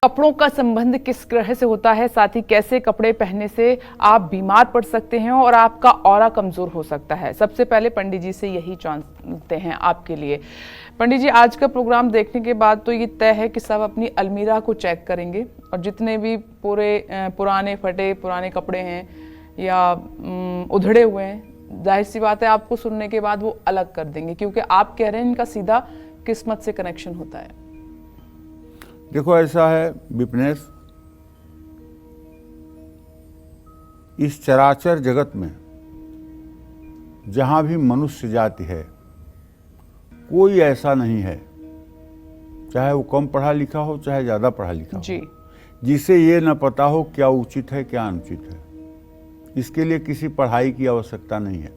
कपड़ों का संबंध किस ग्रह से होता है, साथ ही कैसे कपड़े पहनने से आप बीमार पड़ सकते हैं और आपका ऑरा कमजोर हो सकता है। सबसे पहले पंडित जी से यही जानते हैं आपके लिए। पंडित जी, आज का प्रोग्राम देखने के बाद तो ये तय है कि सब अपनी अलमीरा को चेक करेंगे और जितने भी पुराने फटे पुराने कपड़े हैं या उधड़े हुए हैं, जाहिर सी बात है आपको सुनने के बाद वो अलग कर देंगे, क्योंकि आप कह रहे हैं इनका सीधा किस्मत से कनेक्शन होता है। देखो, ऐसा है विपनेश, इस चराचर जगत में जहां भी मनुष्य जाति है, कोई ऐसा नहीं है, चाहे वो कम पढ़ा लिखा हो चाहे ज्यादा पढ़ा लिखा हो, जिसे ये न पता हो क्या उचित है क्या अनुचित है। इसके लिए किसी पढ़ाई की आवश्यकता नहीं है।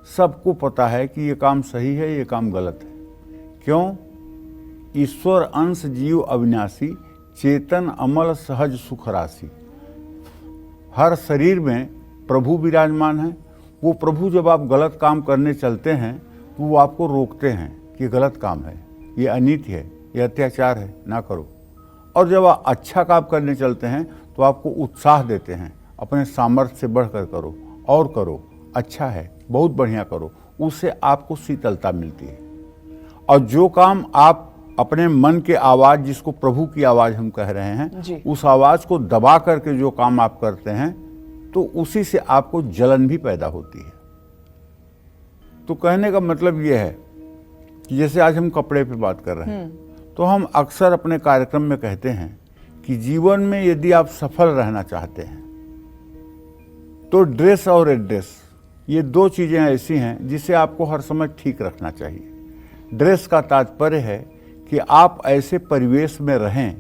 सबको पता है कि ये काम सही है, ये काम गलत है। क्यों? ईश्वर अंश जीव अविनाशी, चेतन अमल सहज सुख राशि। हर शरीर में प्रभु विराजमान है। वो प्रभु जब आप गलत काम करने चलते हैं तो वो आपको रोकते हैं कि गलत काम है, ये अनीति है, ये अत्याचार है, ना करो। और जब आप अच्छा काम करने चलते हैं तो आपको उत्साह देते हैं, अपने सामर्थ्य से बढ़कर करो और करो, अच्छा है, बहुत बढ़िया करो। उससे आपको शीतलता मिलती है। और जो काम आप अपने मन के आवाज, जिसको प्रभु की आवाज हम कह रहे हैं, उस आवाज को दबा करके जो काम आप करते हैं तो उसी से आपको जलन भी पैदा होती है। तो कहने का मतलब यह है कि जैसे आज हम कपड़े पे बात कर रहे हैं, तो हम अक्सर अपने कार्यक्रम में कहते हैं कि जीवन में यदि आप सफल रहना चाहते हैं तो ड्रेस और एड्रेस, ये दो चीजें ऐसी हैं जिसे आपको हर समय ठीक रखना चाहिए। ड्रेस का तात्पर्य है कि आप ऐसे परिवेश में रहें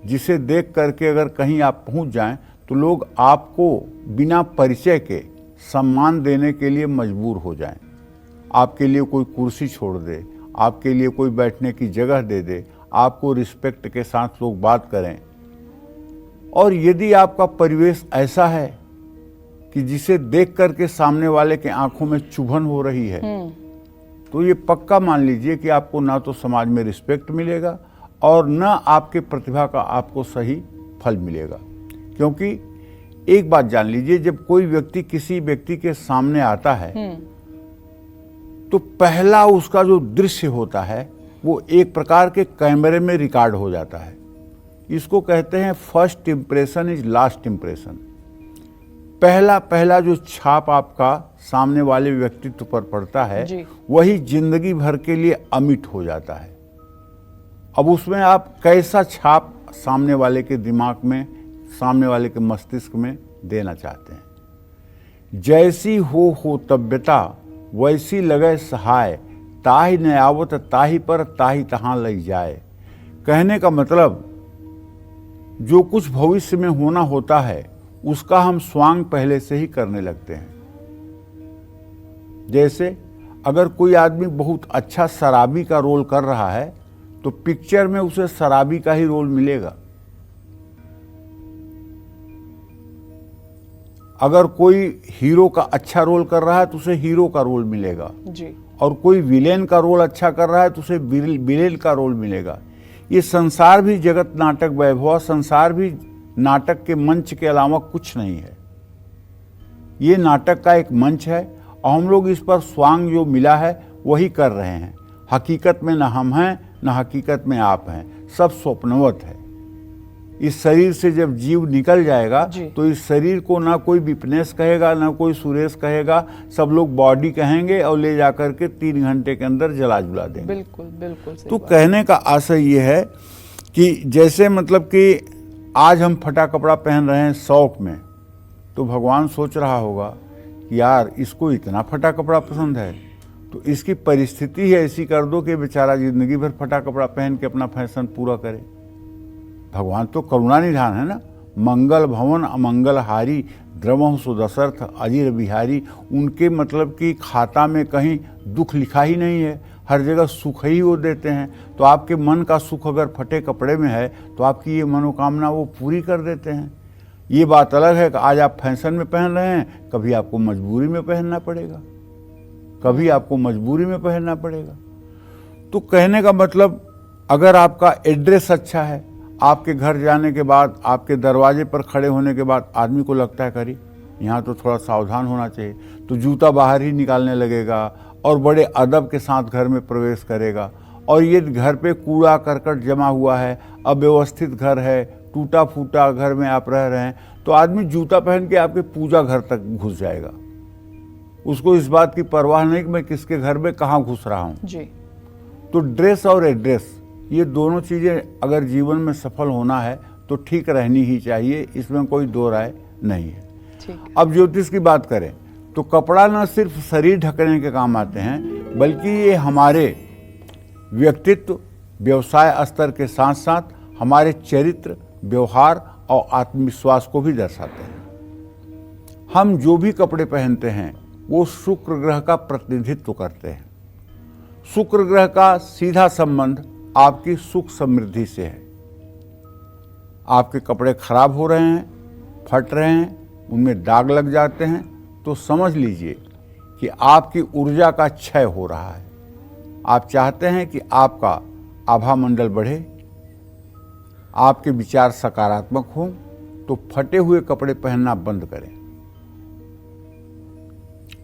जिसे देख करके अगर कहीं आप पहुंच जाएं तो लोग आपको बिना परिचय के सम्मान देने के लिए मजबूर हो जाएं। आपके लिए कोई कुर्सी छोड़ दे, आपके लिए कोई बैठने की जगह दे दे, आपको रिस्पेक्ट के साथ लोग बात करें। और यदि आपका परिवेश ऐसा है कि जिसे देख करके सामने वाले के आंखों में चुभन हो रही है, तो ये पक्का मान लीजिए कि आपको ना तो समाज में रिस्पेक्ट मिलेगा और ना आपके प्रतिभा का आपको सही फल मिलेगा। क्योंकि एक बात जान लीजिए, जब कोई व्यक्ति किसी व्यक्ति के सामने आता है तो पहला उसका जो दृश्य होता है वो एक प्रकार के कैमरे में रिकॉर्ड हो जाता है। इसको कहते हैं first impression is last impression. पहला जो छाप आपका सामने वाले व्यक्तित्व पर पड़ता है वही जिंदगी भर के लिए अमिट हो जाता है। अब उसमें आप कैसा छाप सामने वाले के दिमाग में, सामने वाले के मस्तिष्क में देना चाहते हैं। जैसी हो तब्यता वैसी लगे सहाय, ताही न आवत ताही पर ताही तहां लग जाए। कहने का मतलब, जो कुछ भविष्य में होना होता है उसका हम स्वांग पहले से ही करने लगते हैं। जैसे अगर कोई आदमी बहुत अच्छा शराबी का रोल कर रहा है तो पिक्चर में उसे शराबी का ही रोल मिलेगा। अगर कोई हीरो का अच्छा रोल कर रहा है तो उसे हीरो का रोल मिलेगा जी। और कोई विलेन का रोल अच्छा कर रहा है तो उसे विलेन का रोल मिलेगा। ये संसार भी जगत नाटक वैभव, संसार भी नाटक के मंच के अलावा कुछ नहीं है। ये नाटक का एक मंच है और हम लोग इस पर स्वांग जो मिला है वही कर रहे हैं। हकीकत में न हम हैं न हकीकत में आप हैं, सब स्वप्नवत है। इस शरीर से जब जीव निकल जाएगा तो इस शरीर को ना कोई विपनेश कहेगा ना कोई सुरेश कहेगा, सब लोग बॉडी कहेंगे और ले जाकर के 3 घंटे के अंदर जला जुला देंगे। बिल्कुल बिल्कुल। तो कहने का आशय ये है कि जैसे मतलब कि आज हम फटा कपड़ा पहन रहे हैं शौक में, तो भगवान सोच रहा होगा कि यार इसको इतना फटा कपड़ा पसंद है तो इसकी परिस्थिति है ऐसी कर दो कि बेचारा जिंदगी भर फटा कपड़ा पहन के अपना फैशन पूरा करे। भगवान तो करुणा निधान है ना। मंगल भवन अमंगल हारी, द्रवह सुदशरथ अजीर बिहारी। उनके मतलब कि खाता में कहीं दुख लिखा ही नहीं है, हर जगह सुख ही वो देते हैं। तो आपके मन का सुख अगर फटे कपड़े में है तो आपकी ये मनोकामना वो पूरी कर देते हैं। ये बात अलग है कि आज आप फैशन में पहन रहे हैं, कभी आपको मजबूरी में पहनना पड़ेगा, कभी आपको मजबूरी में पहनना पड़ेगा। तो कहने का मतलब, अगर आपका एड्रेस अच्छा है, आपके घर जाने के बाद, आपके दरवाजे पर खड़े होने के बाद आदमी को लगता है करी यहाँ तो थोड़ा सावधान होना चाहिए, तो जूता बाहर ही निकालने लगेगा और बड़े अदब के साथ घर में प्रवेश करेगा। और ये घर पे कूड़ा करकट जमा हुआ है, अव्यवस्थित घर है, टूटा फूटा घर में आप रह रहे हैं, तो आदमी जूता पहन के आपके पूजा घर तक घुस जाएगा। उसको इस बात की परवाह नहीं कि मैं किसके घर में कहाँ घुस रहा हूँ जी। तो ड्रेस और एड्रेस, ये दोनों चीज़ें अगर जीवन में सफल होना है तो ठीक रहनी ही चाहिए, इसमें कोई दो राय नहीं है। अब ज्योतिष की बात करें तो कपड़ा न सिर्फ शरीर ढकने के काम आते हैं, बल्कि ये हमारे व्यक्तित्व, व्यवसाय स्तर के साथ साथ हमारे चरित्र, व्यवहार और आत्मविश्वास को भी दर्शाते हैं। हम जो भी कपड़े पहनते हैं वो शुक्र ग्रह का प्रतिनिधित्व करते हैं। शुक्र ग्रह का सीधा संबंध आपकी सुख समृद्धि से है। आपके कपड़े खराब हो रहे हैं, फट रहे हैं, उनमें दाग लग जाते हैं, तो समझ लीजिए कि आपकी ऊर्जा का क्षय हो रहा है। आप चाहते हैं कि आपका आभा मंडल बढ़े, आपके विचार सकारात्मक हों, तो फटे हुए कपड़े पहनना बंद करें।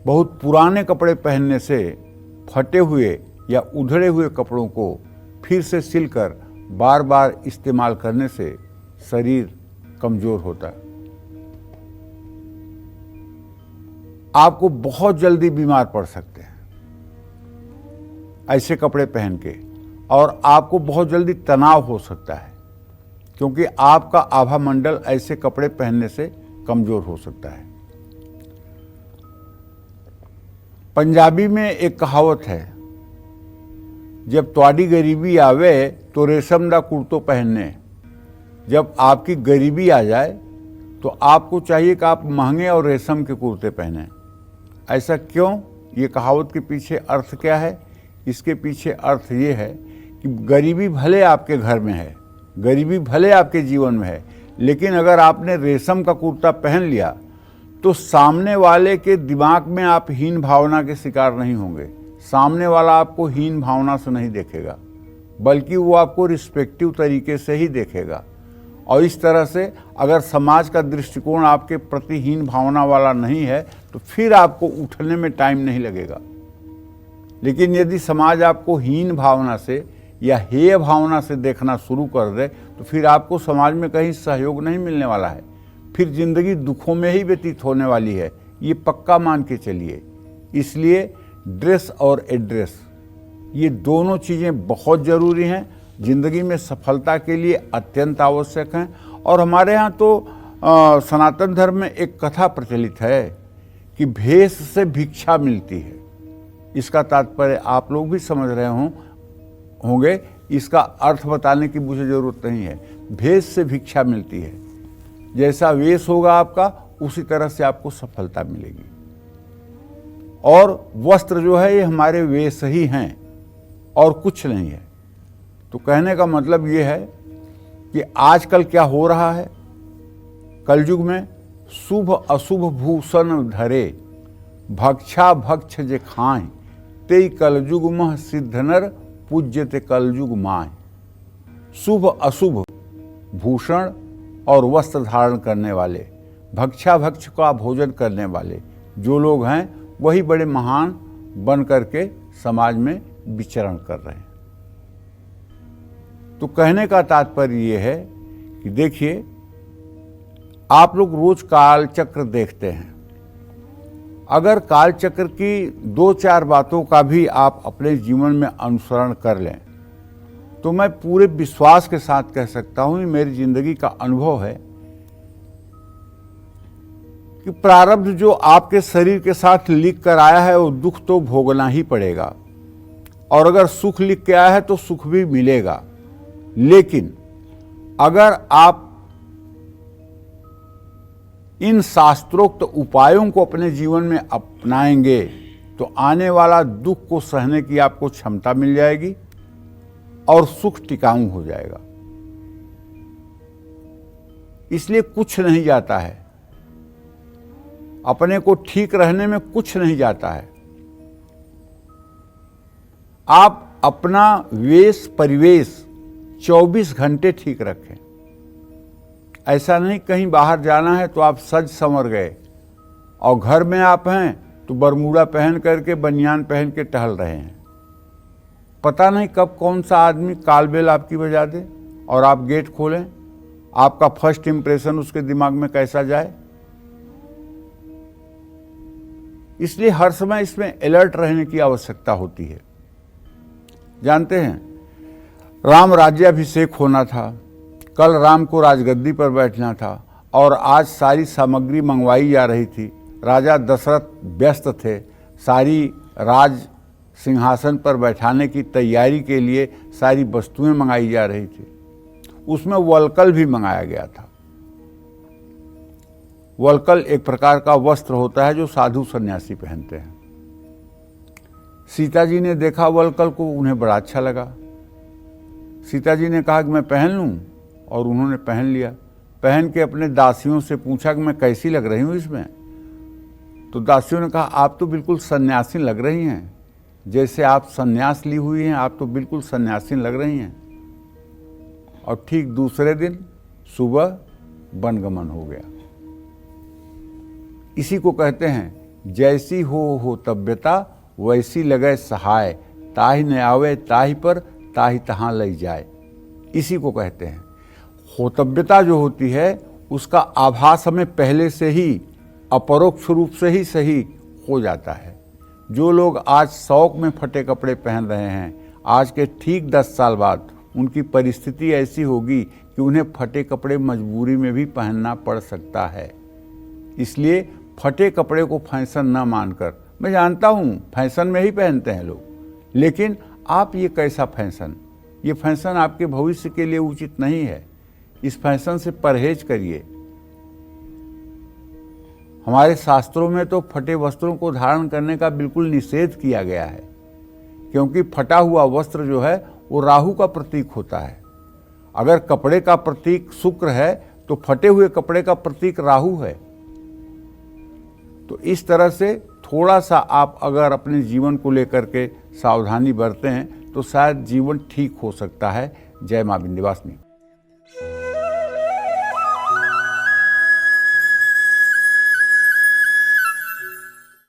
बहुत पुराने कपड़े पहनने से फटे हुए या उधड़े हुए कपड़ों को फिर से सिलकर बार बार इस्तेमाल करने से शरीर कमजोर होता है। आपको बहुत जल्दी बीमार पड़ सकते हैं ऐसे कपड़े पहन के, और आपको बहुत जल्दी तनाव हो सकता है, क्योंकि आपका आभा मंडल ऐसे कपड़े पहनने से कमजोर हो सकता है। पंजाबी में एक कहावत है, जब त्वाडी गरीबी आवे तो रेशम दा कुर्तो पहनने। जब आपकी गरीबी आ जाए तो आपको चाहिए कि आप महंगे और रेशम के कुर्ते पहने। ऐसा क्यों? ये कहावत के पीछे अर्थ क्या है? इसके पीछे अर्थ ये है कि गरीबी भले आपके घर में है, गरीबी भले आपके जीवन में है, लेकिन अगर आपने रेशम का कुर्ता पहन लिया तो सामने वाले के दिमाग में आप हीन भावना के शिकार नहीं होंगे। सामने वाला आपको हीन भावना से नहीं देखेगा, बल्कि वो आपको रिस्पेक्टिव तरीके से ही देखेगा। और इस तरह से अगर समाज का दृष्टिकोण आपके प्रति हीन भावना वाला नहीं है तो फिर आपको उठने में टाइम नहीं लगेगा। लेकिन यदि समाज आपको हीन भावना से या हेय भावना से देखना शुरू कर दे तो फिर आपको समाज में कहीं सहयोग नहीं मिलने वाला है, फिर जिंदगी दुखों में ही व्यतीत होने वाली है, ये पक्का मान के चलिए। इसलिए ड्रेस और एड्रेस, ये दोनों चीज़ें बहुत ज़रूरी हैं, जिंदगी में सफलता के लिए अत्यंत आवश्यक हैं। और हमारे यहाँ तो सनातन धर्म में एक कथा प्रचलित है कि भेष से भिक्षा मिलती है। इसका तात्पर्य आप लोग भी समझ रहे होंगे, इसका अर्थ बताने की मुझे ज़रूरत नहीं है। भेष से भिक्षा मिलती है, जैसा वेश होगा आपका उसी तरह से आपको सफलता मिलेगी। और वस्त्र जो है ये हमारे वेश ही हैं और कुछ नहीं है। तो कहने का मतलब ये है कि आजकल क्या हो रहा है, कलयुग में शुभ अशुभ भूषण धरे, भक्षा भक्ष जे खाएं, ते कलयुग मह सिद्ध नर पूज्यते कलयुग माय। शुभ अशुभ भूषण और वस्त्र धारण करने वाले, भक्षा भक्ष का भोजन करने वाले जो लोग हैं वही बड़े महान बन करके समाज में विचरण कर रहे हैं। तो कहने का तात्पर्य ये है कि देखिए, आप लोग रोज काल चक्र देखते हैं। अगर काल चक्र की 2-4 बातों का भी आप अपने जीवन में अनुसरण कर लें तो मैं पूरे विश्वास के साथ कह सकता हूं, ये मेरी जिंदगी का अनुभव है कि प्रारब्ध जो आपके शरीर के साथ लिख कर आया है वो दुख तो भोगना ही पड़ेगा, और अगर सुख लिख के आया है तो सुख भी मिलेगा। लेकिन अगर आप इन शास्त्रोक्त उपायों को अपने जीवन में अपनाएंगे तो आने वाला दुख को सहने की आपको क्षमता मिल जाएगी और सुख टिकाऊ हो जाएगा। इसलिए कुछ नहीं जाता है, अपने को ठीक रहने में कुछ नहीं जाता है। आप अपना वेश परिवेश 24 घंटे ठीक रखें। ऐसा नहीं कहीं बाहर जाना है तो आप सज संवर गए और घर में आप हैं तो बरमूडा पहन करके बनियान पहन के टहल रहे हैं। पता नहीं कब कौन सा आदमी कालबेल आपकी बजा दे और आप गेट खोलें, आपका फर्स्ट इंप्रेशन उसके दिमाग में कैसा जाए। इसलिए हर समय इसमें अलर्ट रहने की आवश्यकता होती है। जानते हैं, राम राज्याभिषेक होना था, कल राम को राजगद्दी पर बैठना था और आज सारी सामग्री मंगवाई जा रही थी। राजा दशरथ व्यस्त थे, सारी राज सिंहासन पर बैठाने की तैयारी के लिए सारी वस्तुएं मंगाई जा रही थी। उसमें वलकल भी मंगाया गया था। वलकल एक प्रकार का वस्त्र होता है जो साधु सन्यासी पहनते हैं। सीता जी ने देखा वलकल को, उन्हें बड़ा अच्छा लगा। सीता जी ने कहा कि मैं पहन लूं, और उन्होंने पहन लिया। पहन के अपने दासियों से पूछा कि मैं कैसी लग रही हूं इसमें। तो दासियों ने कहा आप तो बिल्कुल सन्यासी लग रही हैं, जैसे आप सन्यास ली हुई हैं, आप तो बिल्कुल सन्यासी लग रही हैं। और ठीक दूसरे दिन सुबह वनगमन हो गया। इसी को कहते हैं जैसी हो तब्यता वैसी लगे सहाय, ताहि न आवे ताहि पर ताहि तहाँ लई जाए। इसी को कहते हैं होतव्यता जो होती है उसका आभास हमें पहले से ही अपरोक्ष रूप से ही सही हो जाता है। जो लोग आज शौक में फटे कपड़े पहन रहे हैं, आज के ठीक 10 साल बाद उनकी परिस्थिति ऐसी होगी कि उन्हें फटे कपड़े मजबूरी में भी पहनना पड़ सकता है। इसलिए फटे कपड़े को फैशन न मानकर, मैं जानता हूँ फैशन में ही पहनते हैं लोग, लेकिन आप ये कैसा फैशन, ये फैशन आपके भविष्य के लिए उचित नहीं है। इस फैशन से परहेज करिए। हमारे शास्त्रों में तो फटे वस्त्रों को धारण करने का बिल्कुल निषेध किया गया है, क्योंकि फटा हुआ वस्त्र जो है वो राहु का प्रतीक होता है। अगर कपड़े का प्रतीक शुक्र है तो फटे हुए कपड़े का प्रतीक राहु है। तो इस तरह से थोड़ा सा आप अगर अपने जीवन को लेकर के सावधानी बरतें तो शायद जीवन ठीक हो सकता है। जय मां विंध्यवासिनी।